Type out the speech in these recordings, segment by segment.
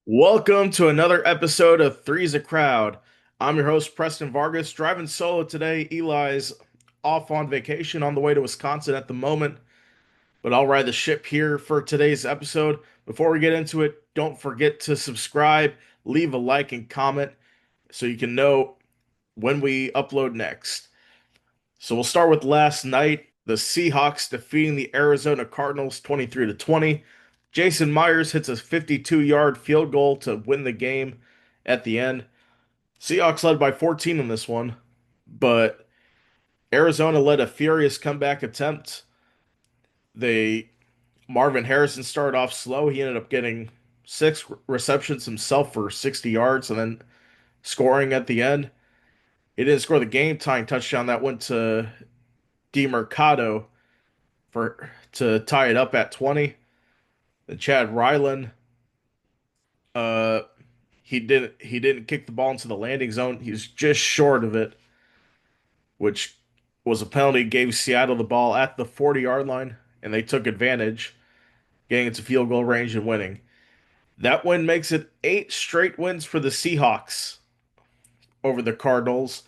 Welcome to another episode of Three's a Crowd. I'm your host, Preston Vargas, driving solo today. Eli's off on vacation on the way to Wisconsin at the moment, but I'll ride the ship here for today's episode. Before we get into it, don't forget to subscribe, leave a like, and comment so you can know when we upload next. So we'll start with last night. The Seahawks defeating the Arizona Cardinals 23 to 20. Jason Myers hits a 52-yard field goal to win the game at the end. Seahawks led by 14 in this one, but Arizona led a furious comeback attempt. They Marvin Harrison started off slow. He ended up getting six receptions himself for 60 yards and then scoring at the end. He didn't score the game tying touchdown that went to DeMercado for to tie it up at 20. Then Chad Ryland, uh, he didn't kick the ball into the landing zone. He was just short of it, which was a penalty. Gave Seattle the ball at the 40-yard line, and they took advantage, getting into field goal range and winning. That win makes it 8 straight wins for the Seahawks over the Cardinals,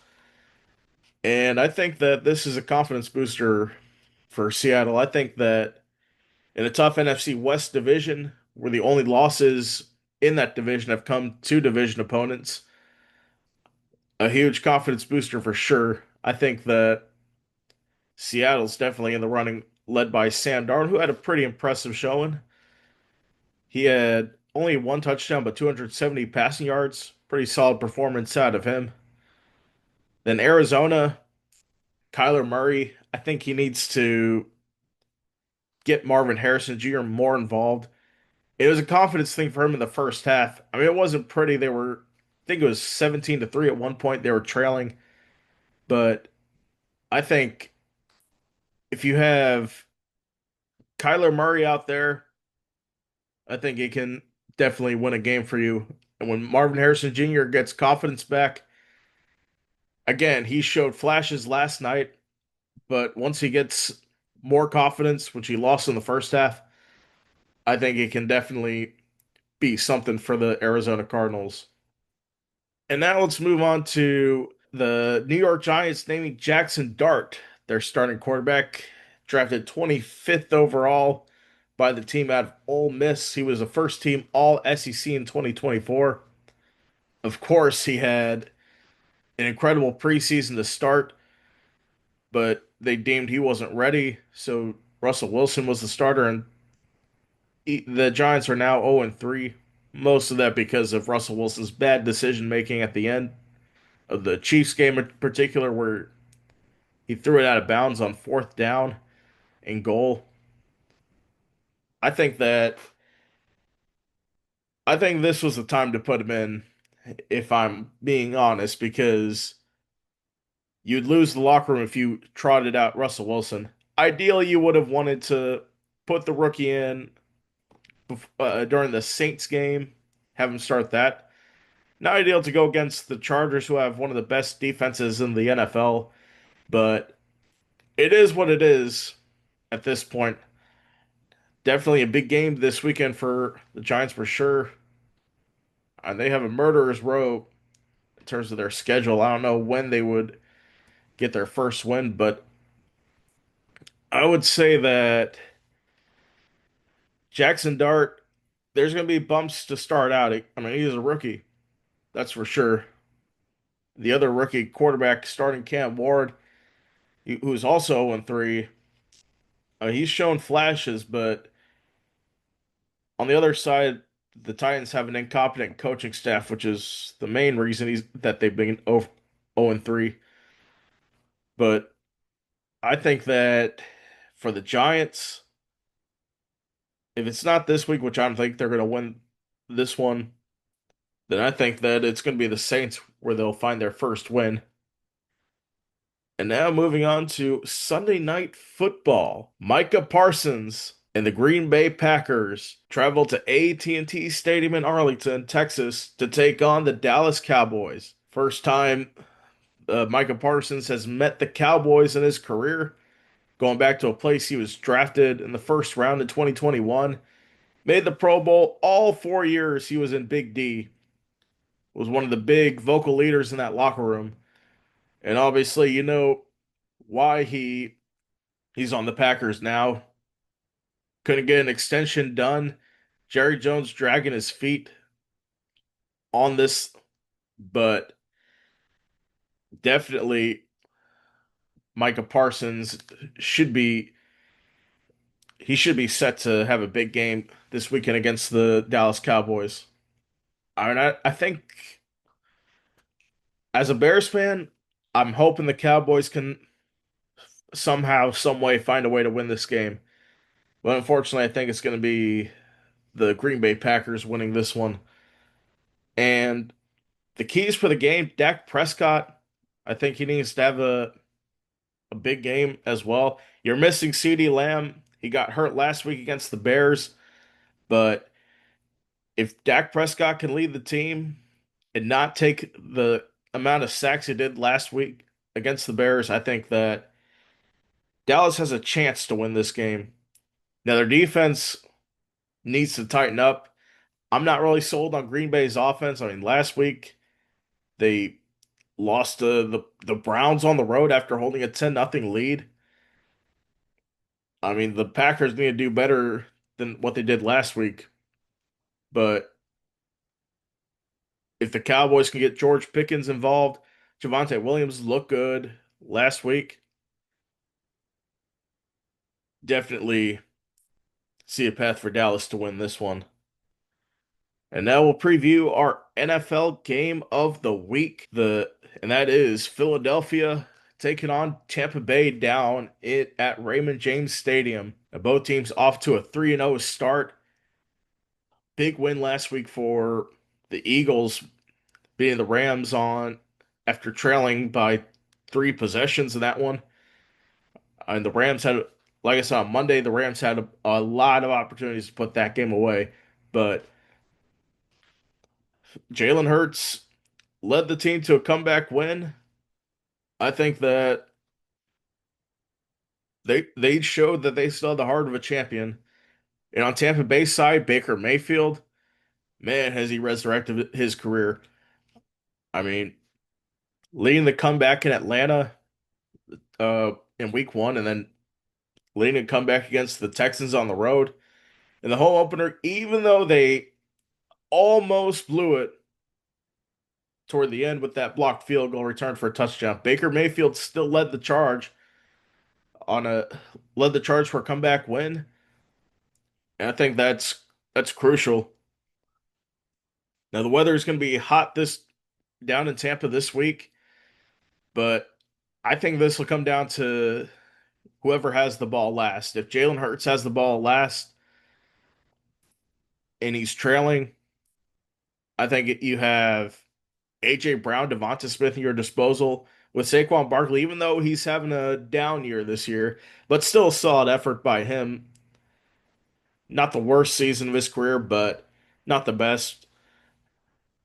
and I think that this is a confidence booster for Seattle. I think that in a tough NFC West division, where the only losses in that division have come to division opponents, a huge confidence booster for sure. I think that Seattle's definitely in the running, led by Sam Darnold, who had a pretty impressive showing. He had only one touchdown, but 270 passing yards. Pretty solid performance out of him. Then Arizona, Kyler Murray, I think he needs to get Marvin Harrison Jr. more involved. It was a confidence thing for him in the first half. I mean, it wasn't pretty. I think it was 17 to 3 at one point. They were trailing, but I think if you have Kyler Murray out there, I think he can definitely win a game for you. And when Marvin Harrison Jr. gets confidence back, again, he showed flashes last night, but once he gets more confidence, which he lost in the first half, I think he can definitely be something for the Arizona Cardinals. And now let's move on to the New York Giants naming Jaxson Dart their starting quarterback, drafted 25th overall by the team out of Ole Miss. He was a first team All SEC in 2024. Of course, he had an incredible preseason to start, but they deemed he wasn't ready. So Russell Wilson was the starter, and the Giants are now 0-3. Most of that because of Russell Wilson's bad decision making at the end of the Chiefs game in particular, where he threw it out of bounds on fourth down and goal. I think that I think this was the time to put him in, if I'm being honest, because you'd lose the locker room if you trotted out Russell Wilson. Ideally, you would have wanted to put the rookie in during the Saints game, have him start that. Not ideal to go against the Chargers, who have one of the best defenses in the NFL, but it is what it is at this point. Definitely a big game this weekend for the Giants for sure. And they have a murderer's row in terms of their schedule. I don't know when they would get their first win, but I would say that Jaxson Dart, there's going to be bumps to start out. I mean, he's a rookie, that's for sure. The other rookie quarterback starting Cam Ward, who's also 0-3, he's shown flashes, but on the other side, the Titans have an incompetent coaching staff, which is the main reason that they've been 0-3. But I think that for the Giants, if it's not this week, which I don't think they're going to win this one, then I think that it's going to be the Saints where they'll find their first win. And now moving on to Sunday Night Football. Micah Parsons and the Green Bay Packers travel to AT&T Stadium in Arlington, Texas to take on the Dallas Cowboys. First time Micah Parsons has met the Cowboys in his career, going back to a place he was drafted in the first round in 2021. Made the Pro Bowl all 4 years he was in Big D. Was one of the big vocal leaders in that locker room. And obviously, you know why he's on the Packers now. Couldn't get an extension done. Jerry Jones dragging his feet on this, but definitely Micah Parsons should be he should be set to have a big game this weekend against the Dallas Cowboys. I think as a Bears fan, I'm hoping the Cowboys can somehow, some way find a way to win this game. But unfortunately, I think it's going to be the Green Bay Packers winning this one. And the keys for the game, Dak Prescott, I think he needs to have a big game as well. You're missing CeeDee Lamb. He got hurt last week against the Bears, but if Dak Prescott can lead the team and not take the amount of sacks he did last week against the Bears, I think that Dallas has a chance to win this game. Now, their defense needs to tighten up. I'm not really sold on Green Bay's offense. I mean, last week they lost to the Browns on the road after holding a 10-0 lead. I mean, the Packers need to do better than what they did last week. But if the Cowboys can get George Pickens involved, Javonte Williams looked good last week. Definitely see a path for Dallas to win this one. And now we'll preview our NFL game of the week. And that is Philadelphia taking on Tampa Bay down it at Raymond James Stadium. Now, both teams off to a 3-0 start. Big win last week for the Eagles, beating the Rams on after trailing by 3 possessions in that one. And the Rams had, like I said on Monday, the Rams had a lot of opportunities to put that game away, but Jalen Hurts led the team to a comeback win. I think that they showed that they still had the heart of a champion. And on Tampa Bay's side, Baker Mayfield, man, has he resurrected his career. I mean, leading the comeback in Atlanta in week one, and then leading a comeback against the Texans on the road. In the home opener, even though they almost blew it toward the end with that blocked field goal return for a touchdown, Baker Mayfield still on a led the charge for a comeback win. And I think that's crucial. Now the weather is going to be hot this down in Tampa this week, but I think this will come down to whoever has the ball last. If Jalen Hurts has the ball last and he's trailing, I think you have AJ Brown, Devonta Smith in your disposal with Saquon Barkley, even though he's having a down year this year, but still a solid effort by him. Not the worst season of his career, but not the best.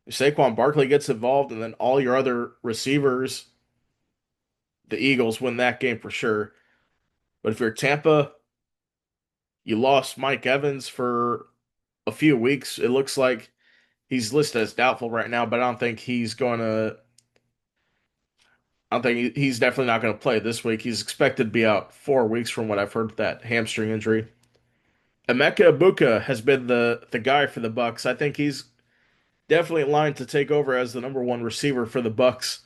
If Saquon Barkley gets involved, and then all your other receivers, the Eagles win that game for sure. But if you're Tampa, you lost Mike Evans for a few weeks. It looks like he's listed as doubtful right now, but I don't think he's definitely not going to play this week. He's expected to be out 4 weeks from what I've heard with that hamstring injury. Emeka Ibuka has been the guy for the Bucks. I think he's definitely in line to take over as the number one receiver for the Bucks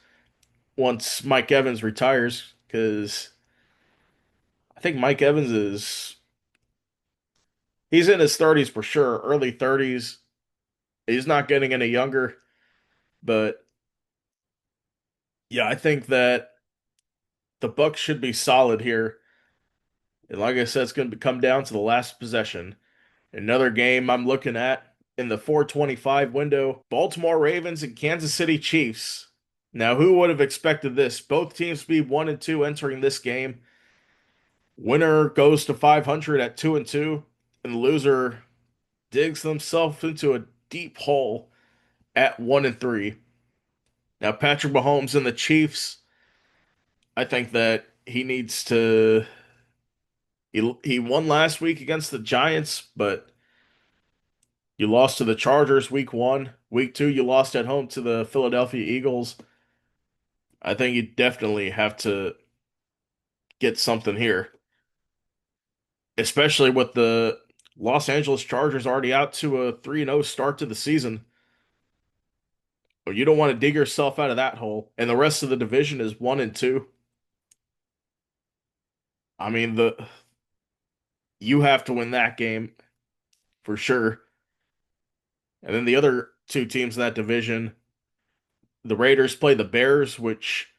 once Mike Evans retires, because I think Mike Evans he's in his 30s for sure, early 30s. He's not getting any younger, but yeah, I think that the Bucks should be solid here. And like I said, it's going to come down to the last possession. Another game I'm looking at in the 425 window, Baltimore Ravens and Kansas City Chiefs. Now, who would have expected this? Both teams to be 1-2 entering this game. Winner goes to 500 at 2-2, and the loser digs themselves into a deep hole at 1-3. Now, Patrick Mahomes and the Chiefs, I think that he needs to. He won last week against the Giants, but You lost to the Chargers week one. Week two, you lost at home to the Philadelphia Eagles. I think you definitely have to get something here, especially with the Los Angeles Chargers already out to a 3-0 start to the season. You don't want to dig yourself out of that hole. And the rest of the division is 1 and 2. I mean, the you have to win that game for sure. And then the other two teams in that division, the Raiders play the Bears, which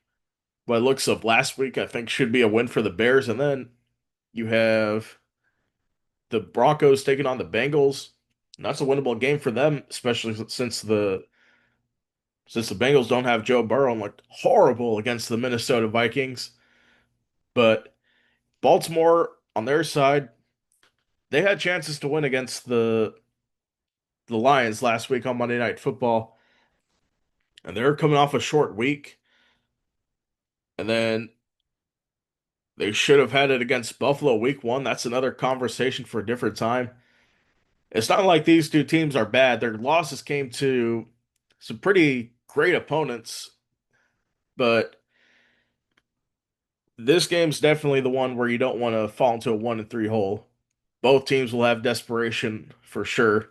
by looks of last week, I think should be a win for the Bears. And then you have the Broncos taking on the Bengals. And that's a winnable game for them, especially since the Bengals don't have Joe Burrow and looked horrible against the Minnesota Vikings. But Baltimore on their side, they had chances to win against the Lions last week on Monday Night Football, and they're coming off a short week. And then they should have had it against Buffalo week one. That's another conversation for a different time. It's not like these two teams are bad. Their losses came to some pretty great opponents, but this game's definitely the one where you don't want to fall into a 1-3 hole. Both teams will have desperation for sure.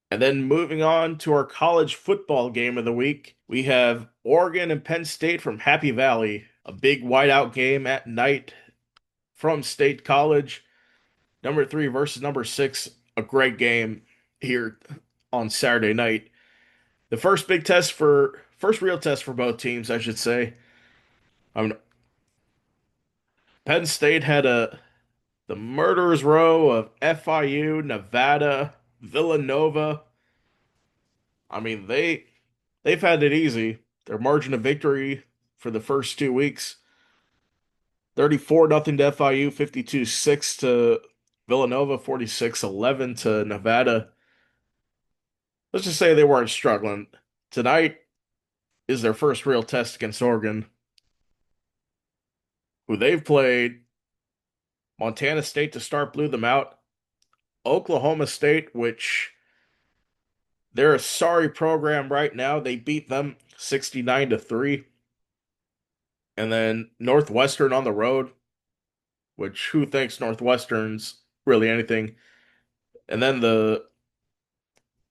And then moving on to our college football game of the week, we have Oregon and Penn State from Happy Valley, a big whiteout game at night from State College. Number three versus number six, a great game here on Saturday night. The first real test for both teams, I should say. I mean, Penn State had the murderer's row of FIU, Nevada, Villanova. I mean, they've had it easy. Their margin of victory for the first 2 weeks, 34 nothing to FIU, 52-6 to Villanova, 46-11 to Nevada. Let's just say they weren't struggling. Tonight is their first real test against Oregon, who they've played. Montana State to start blew them out. Oklahoma State, which they're a sorry program right now, they beat them 69-3. And then Northwestern on the road, which who thinks Northwestern's really anything? And then the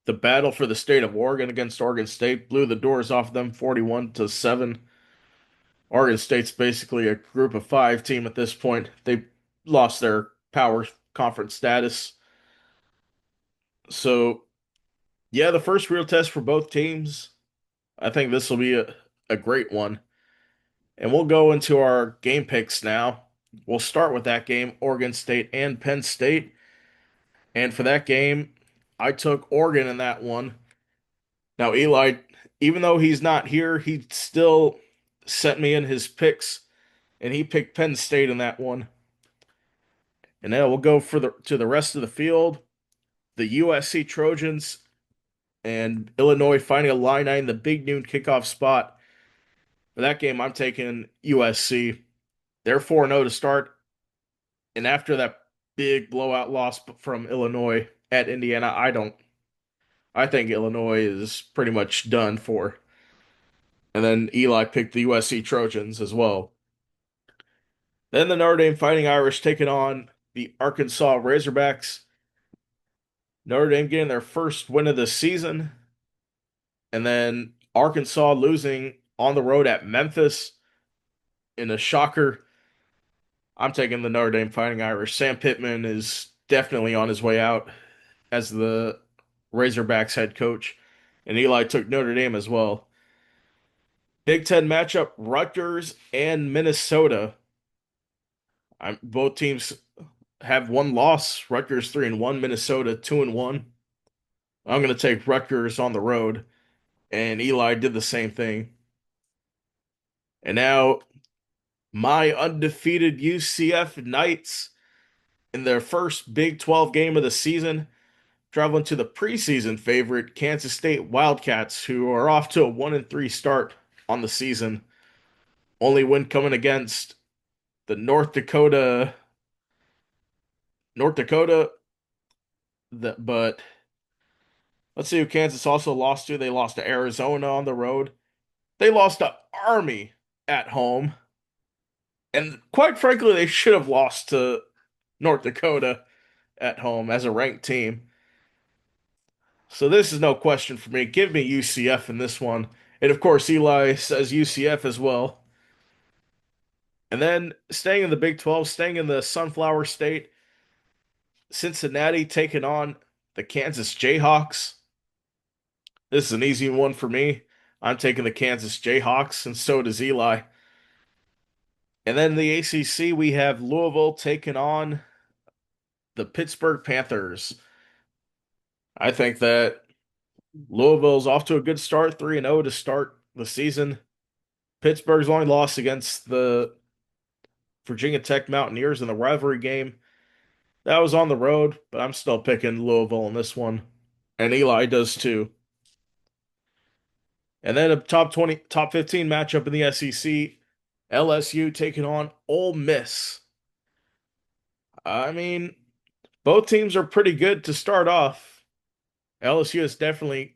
battle for the state of Oregon against Oregon State blew the doors off them 41-7. Oregon State's basically a group of five team at this point. They lost their power conference status. So, yeah, the first real test for both teams. I think this will be a great one. And we'll go into our game picks now. We'll start with that game, Oregon State and Penn State. And for that game, I took Oregon in that one. Now, Eli, even though he's not here, he still sent me in his picks, and he picked Penn State in that one. And now we'll go for the rest of the field. The USC Trojans and Illinois finding a line in the big noon kickoff spot. For that game, I'm taking USC. They're 4-0 to start, and after that big blowout loss from Illinois at Indiana, I think Illinois is pretty much done for. And then Eli picked the USC Trojans as well. Then the Notre Dame Fighting Irish taking on the Arkansas Razorbacks. Notre Dame getting their first win of the season. And then Arkansas losing on the road at Memphis in a shocker. I'm taking the Notre Dame Fighting Irish. Sam Pittman is definitely on his way out as the Razorbacks head coach. And Eli took Notre Dame as well. Big Ten matchup, Rutgers and Minnesota. Both teams have one loss. Rutgers 3-1, Minnesota 2-1. I'm going to take Rutgers on the road, and Eli did the same thing. And now my undefeated UCF Knights in their first Big 12 game of the season, traveling to the preseason favorite Kansas State Wildcats, who are off to a 1-3 start on the season. Only win coming against the North Dakota, but Let's see who Kansas also lost to. They lost to Arizona on the road. They lost to Army at home. And quite frankly, they should have lost to North Dakota at home as a ranked team. So this is no question for me. Give me UCF in this one. And of course, Eli says UCF as well. And then staying in the Big 12, staying in the Sunflower State, Cincinnati taking on the Kansas Jayhawks. This is an easy one for me. I'm taking the Kansas Jayhawks, and so does Eli. And then in the ACC, we have Louisville taking on the Pittsburgh Panthers. I think that Louisville's off to a good start, 3-0 to start the season. Pittsburgh's only lost against the Virginia Tech Mountaineers in the rivalry game. That was on the road, but I'm still picking Louisville in this one. And Eli does too. And then a top 20, top 15 matchup in the SEC. LSU taking on Ole Miss. I mean, both teams are pretty good to start off. LSU has definitely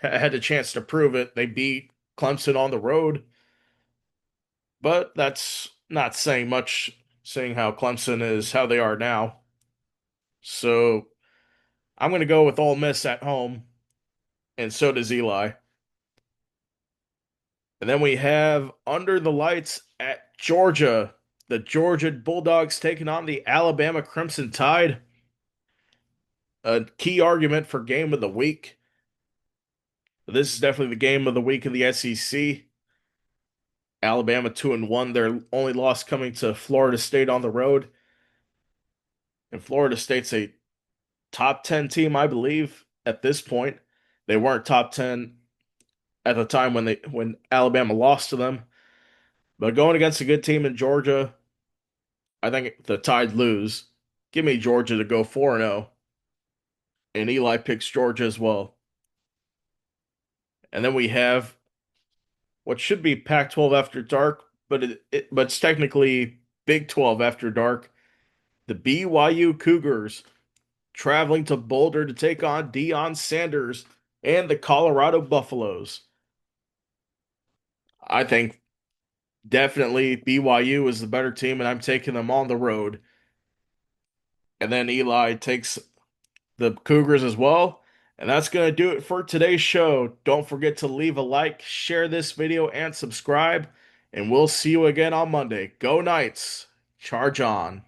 had a chance to prove it. They beat Clemson on the road, but that's not saying much, seeing how Clemson is how they are now. So I'm going to go with Ole Miss at home, and so does Eli. And then we have under the lights at Georgia, the Georgia Bulldogs taking on the Alabama Crimson Tide. A key argument for game of the week. This is definitely the game of the week in the SEC. Alabama 2-1, their only loss coming to Florida State on the road. And Florida State's a top 10 team, I believe, at this point. They weren't top 10 at the time when Alabama lost to them. But going against a good team in Georgia, I think the Tide lose. Give me Georgia to go 4-0. And Eli picks Georgia as well. And then we have what should be Pac-12 after dark, but it's technically Big 12 after dark. The BYU Cougars traveling to Boulder to take on Deion Sanders and the Colorado Buffaloes. I think definitely BYU is the better team, and I'm taking them on the road. And then Eli takes the Cougars as well. And that's going to do it for today's show. Don't forget to leave a like, share this video, and subscribe. And we'll see you again on Monday. Go Knights. Charge on.